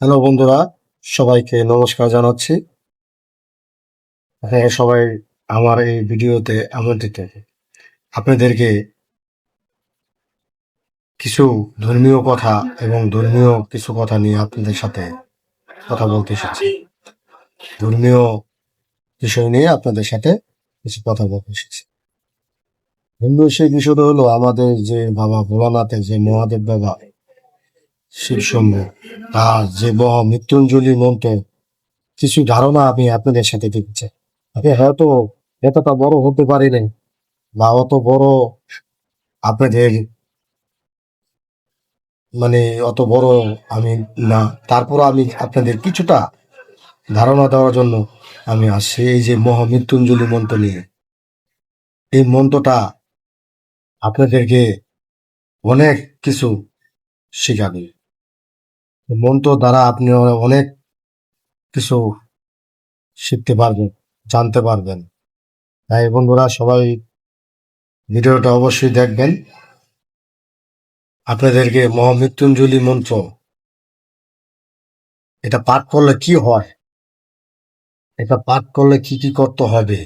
Hello বন্ধুরা, সবাইকে নমস্কার জানাচ্ছি। হ্যাঁ, সবাই আমার এই ভিডিওতে আপনাদেরকে কিছু ধর্মীয় কথা এবং ধর্মীয় কিছু কথা নিয়ে আপনাদের সাথে কথা বলতে এসেছি। ধর্মীয় বিষয় নিয়ে আপনাদের সাথে কিছু কথা বলতে এসেছি। ধর্মীয় সেই বিষয়টা হলো আমাদের যে বাবা ভোলানাথের যে মহাদেব বাবা শিব শম্ভু, তার যে মহা মৃত্যুঞ্জলি মন্ত্র কিছু ধারণা আমি আপনাদের সাথে দিতে চাই। আমি হয়তো এতটা বড় হতে পারি নাই বা অত বড় আপনাদের মানে অত বড় আমি না, তারপর আমি আপনাদের কিছুটা ধারণা দেওয়ার জন্য আমি আসছি এই যে মহামৃত্যুঞ্জলি মন্ত্র নিয়ে। এই মন্ত্রটা আপনাদেরকে অনেক কিছু শেখাবে। এই মন্ত্র দ্বারা আপনি অনেক কিছু শিখতে পারবেন, জানতে পারবেন। তাই বন্ধুরা সবাই ভিডিওটা অবশ্যই দেখবেন। আপনাদেরকে মহামৃত্যুঞ্জলি মন্ত্র এটা পাঠ করলে কি হয়, এটা পাঠ করলে কি কি করতে হবে,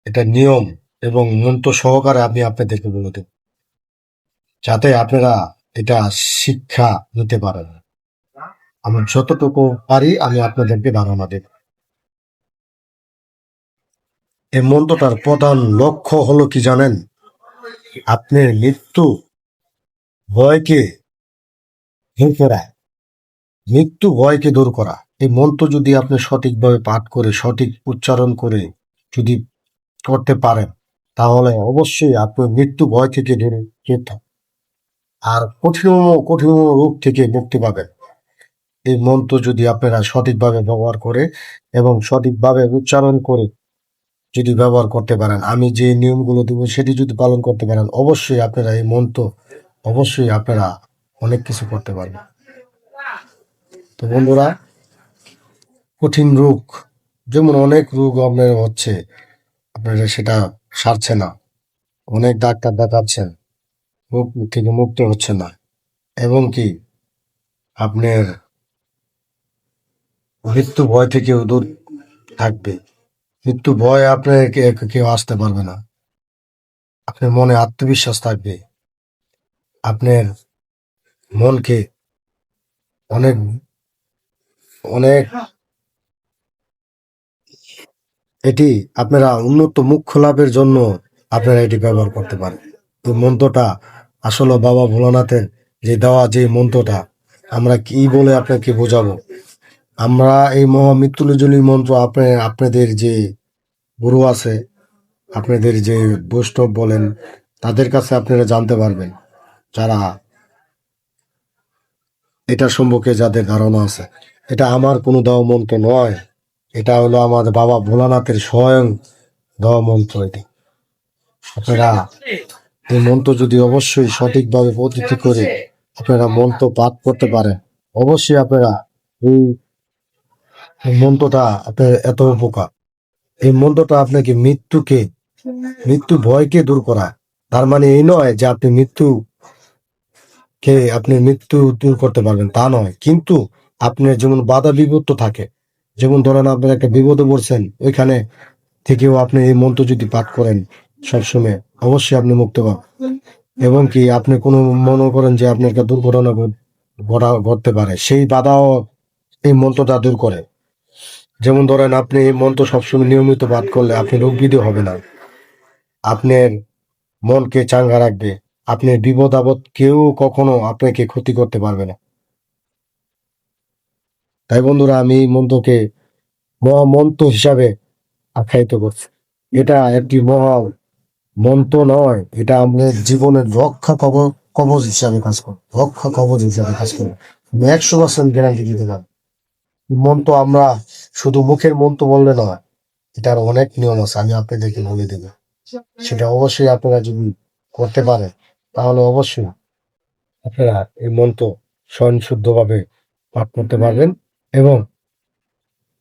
এটা নিয়ম এবং মন্ত্র সহকারে আমি আপনাদেরকে বলে দেব, যাতে আপনারা এটা শিক্ষা নিতে পারেন। আমি যতটুকু পারি আমি আপনাদেরকে ধারণা দেব। এই মন্ত্রটার প্রধান লক্ষ্য হলো কি জানেন? আপনার মৃত্যু ভয়কে দূর করা, মৃত্যু ভয়কে দূর করা। এই মন্ত্র যদি আপনি সঠিকভাবে পাঠ করে সঠিক উচ্চারণ করে যদি করতে পারেন, তাহলে অবশ্যই আপনি মৃত্যু ভয় থেকে দূরে যেতে আর কঠিন কঠিন রোগ থেকে মুক্তি পাবেন। এই মন্ত্র যদি আপনারা সঠিকভাবে ব্যবহার করে এবং সঠিকভাবে উচ্চারণ করে যদি ব্যবহার করতে পারেন, আমি যে নিয়মগুলো দেবো সেটি যদি পালন করতে পারেন, অবশ্যই আপনারা এই মন্ত্র অবশ্যই আপনারা অনেক কিছু করতে পারবেন। তো বন্ধুরা, কঠিন রোগ যেমন অনেক রোগ আপনার হচ্ছে, আপনারা সেটা সারছে না, অনেক ডাক্তার দেখাচ্ছেন, রোগ থেকে মুক্ত হচ্ছে না, এবং কি আপনার মৃত্যু ভয় থেকেও দূর থাকবে। মৃত্যু ভয় আপনার কেউ আসতে পারবে না। আপনার মনে আত্মবিশ্বাস থাকবে। আপনার মনকে অনেক অনেক এটি আপনারা উন্নত মুখ্য লাভের জন্য আপনারা এটি ব্যবহার করতে পারেন। এই মন্ত্রটা আসলে বাবা ভোলানাথের যে দেওয়া যে মন্ত্রটা, আমরা কি বলে আপনাকে বোঝাবো? আমরা এই মহামৃত্যুঞ্জলি মন্ত্র আপনাদের যে গুরু আছে, আপনাদের যে বৈষ্ণব বলেন, তাদের কাছে আপনারা জানতে পারবেন, যারা এটা সম্পর্কে যাদের ধারণা আছে। এটা আমার কোনো দেওয়া মন্ত্র নয়, এটা হলো আমাদের বাবা ভোলানাথের স্বয়ং দেওয়া মন্ত্র। এটি আপনারা এই মন্ত্র যদি অবশ্যই সঠিকভাবে পদ্ধতি করে আপনারা মন্ত্র পাঠ করতে পারেন, অবশ্যই আপনারা এই মন্ত্রটা আপনার এত উপকার। এই মন্ত্রটা আপনাকে মৃত্যু ভয়কে দূর করা। তার মানে এই নয় যে আপনি মৃত্যু দূর করতে পারবেন, তা নয়। কিন্তু আপনার যেমন বাধা বিপত্তি থাকে, যেমন ধরেন আপনার একটা বিপদে পড়ছেন, ওইখানে থেকেও আপনি এই মন্ত্র যদি পাঠ করেন সবসময়, অবশ্যই আপনি মুক্ত পাবেন। এবং কি আপনি কোনো মনে করেন যে আপনার একটা দুর্ঘটনা ঘটতে পারে, সেই বাধাও এই মন্ত্রটা দূর করে। যেমন ধরেন আপনি এই মন্ত্র সবসময় নিয়মিত পাঠ করলে আপনি রোগবিধি হবে না, আপনার মনকে চাঙ্গা রাখবে, আপনার বিপদ আপদ কেউ কখনো আপনাকে ক্ষতি করতে পারবে না। তাই বন্ধুরা, আমি এই মন্ত্রকে মহামন্ত্র হিসাবে আখ্যায়িত করছি। এটা একটি মহা মন্ত্র নয়, এটা আমাদের জীবনের রক্ষা কবচ হিসাবে কাজ করে, রক্ষা কবচ হিসাবে কাজ করে। আমি 100% গ্যারান্টি দিতে পারি। মন্ত্র আমরা শুধু মুখের মন্ত্র বললে নয়, এটার অনেক নিয়ম আছে, আমি আপনাদেরকে বলে দেবো। সেটা অবশ্যই আপনারা যদি করতে পারেন, তাহলে অবশ্যই আপনারা এই মন্ত্র স্বয়ংশুদ্ধভাবে পাঠ করতে পারবেন এবং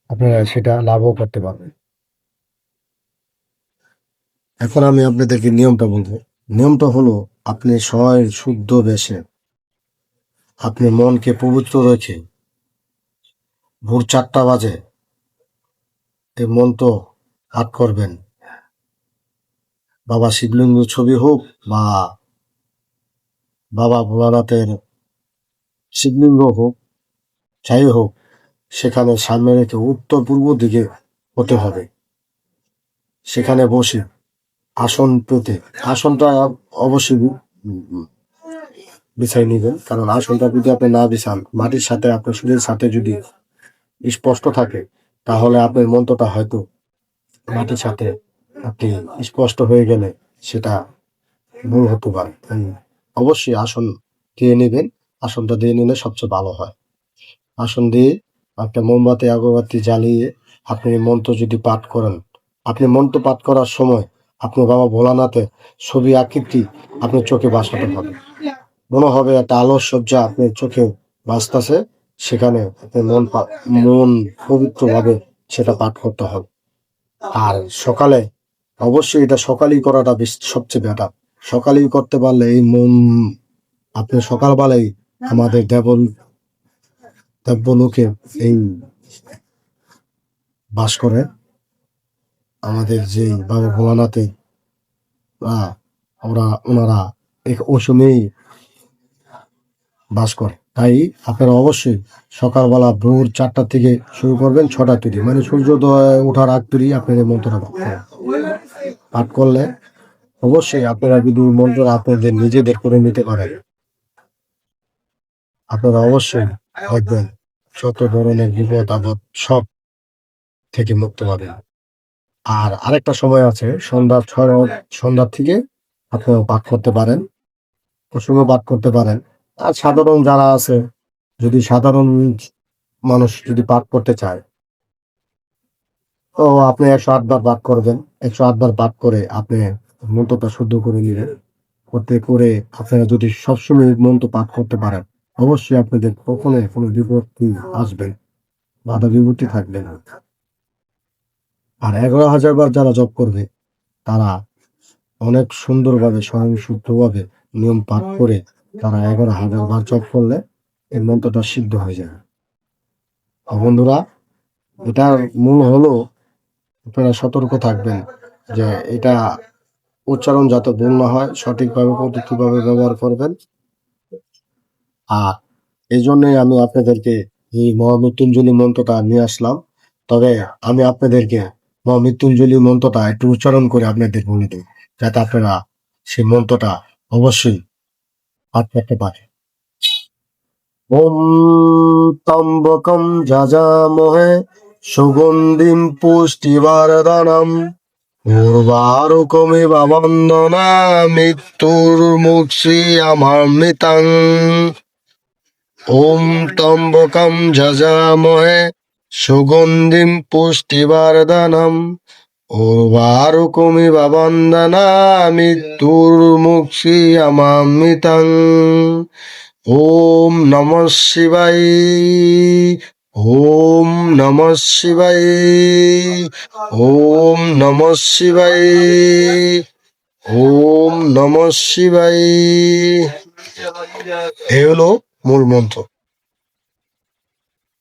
আপনারা সেটা লাভও করতে পারবেন। এখন আমি আপনাদেরকে নিয়মটা বলবো। নিয়মটা হলো, আপনি শুদ্ধ বেশে আপনি মনকে পবিত্র রেখে ভোর 4টা বাজে এই মন্ত্র পাঠ করবেন। বাবা শিবলিঙ্গ ছবি হোক বা বাবা ভোলানাথের শিবলিঙ্গ হোক, যাই হোক, সেখানে সামনে রেখে উত্তর পূর্ব দিকে হতে হবে। সেখানে বসে আসন পেতে, আসনটা অবশ্যই বিছাই নিবেন, কারণ আসনটা যদি আপনি না বিছান, মাটির সাথে আপনার শরীরের সাথে যদি স্পষ্ট থাকে, তাহলে আপনার মন্ত্রটা হয়তো মাটির সাথে আপনি স্পষ্ট হয়ে গেলে সেটা ভুল হতে পারে। অবশ্যই আসন দিয়ে নেবেন। আসনটা দিয়ে নিলে সবচেয়ে ভালো হয়। আসন দিয়ে একটা মোমবাতি আগরবাতি জ্বালিয়ে আপনি মন্ত্র যদি পাঠ করেন, আপনি মন্ত্র পাঠ করার সময় আপনি বাবা ভোলানাথের ছবি আকৃতি আপনার চোখে ভাসাতে হবে। মনে হবে একটা আলোর সজ্জা আপনার চোখে ভাসতেছে, সেখানে আপনি মন পবিত্রভাবে সেটা পাঠ করতে হবে। আর সকালে অবশ্যই এটা সকালেই করাটা সবচেয়ে বেটার। সকালেই করতে পারলে এই মন আপনি সকালবেলায় আমাদের দেবলোকে এই বাস করে আমাদের যে বাবা ভোলানাথে ওনারা ওই সময়ই বাস করে। তাই আপনারা অবশ্যই সকালবেলা ভোর 4টা থেকে শুরু করবেন, 6টা তৈরি মানে সূর্যোদয় ওঠার আগ তৈরি আপনার এই মন্ত্রটা পাঠ করলে অবশ্যই আপনারা যদি মন্ত্র আপনাদের নিজেদের করে নিতে পারেন, আপনারা অবশ্যই দেখবেন যত ধরনের বিপদ আপদ সব থেকে মুক্ত পাবেন। আর আরেকটা সময় আছে সন্ধ্যার থেকে আপনারা পাঠ করতে পারেন, প্রসঙ্গ পাঠ করতে পারেন। আর সাধারণ যারা আছে, যদি সাধারণ মানুষ যদি পাঠ করতে চায়, তো আপনি 108 বার পাঠ করবেন। 108 বার পাঠ করে আপনি মন্ত্রটা শুদ্ধ করে নেবেন। করে আপনারা যদি সবসময় মন্ত্র পাঠ করতে পারেন, অবশ্যই আপনাদের কখনো কোনো বিপত্তি আসবে, বাধা বিপত্তি থাকবে না। আর 11,000 বার যারা জপ করবে, তারা অনেক সুন্দরভাবে স্বয়ংসিদ্ধভাবে নিয়ম পাঠ করে তারা 11,000 বার জপ করলে এই মন্ত্রটা সিদ্ধ হয়ে যায়। বন্ধুরা, এটার মূল হলো আপনারা সতর্ক থাকবেন যে এটা উচ্চারণ যাতে ভুল না হয়, সঠিকভাবে পদ্ধতিভাবে ব্যবহার করবেন। আর এই জন্যই আমি আপনাদেরকে এই মহামৃত্যুঞ্জলি মন্ত্রটা নিয়ে আসলাম। তবে আমি আপনাদেরকে মহামৃত্যুঞ্জলি মন্ত্রটা একটু উচ্চারণ করে আপনাদের বলে দিই, যাতে আপনারা সেই মন্ত্রটা অবশ্যই পাঠ করতে পারে। ওম ত্র্যম্বকম যজামহে সুগন্ধিম পুষ্টিবর্ধনম উর্বারুকমিব বন্দনা মৃত্যুর্মুক্ষীয়মামৃতং। ওম ত্র্যম্বকম যজামহে সুগন্ধিম পুষ্টিবর্ধনম উর্বারুকমিব বন্দনা মৃত্যুর্মুক্ষীয়মামৃতং। ওম নমঃ শিবায়। ওম নমঃ শিবায়। ওম নমঃ শিবায়। ওম নমঃ শিবায়। এই হলো মূল মন্ত্র।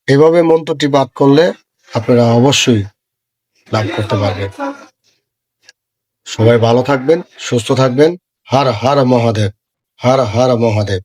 এভাবে মন্ত্রটি পাঠ করলে আপনারা অবশ্যই লাভ করতে পারবেন। সবাই ভালো থাকবেন, সুস্থ থাকবেন। হর হর মহাদেব, হর হর মহাদেব।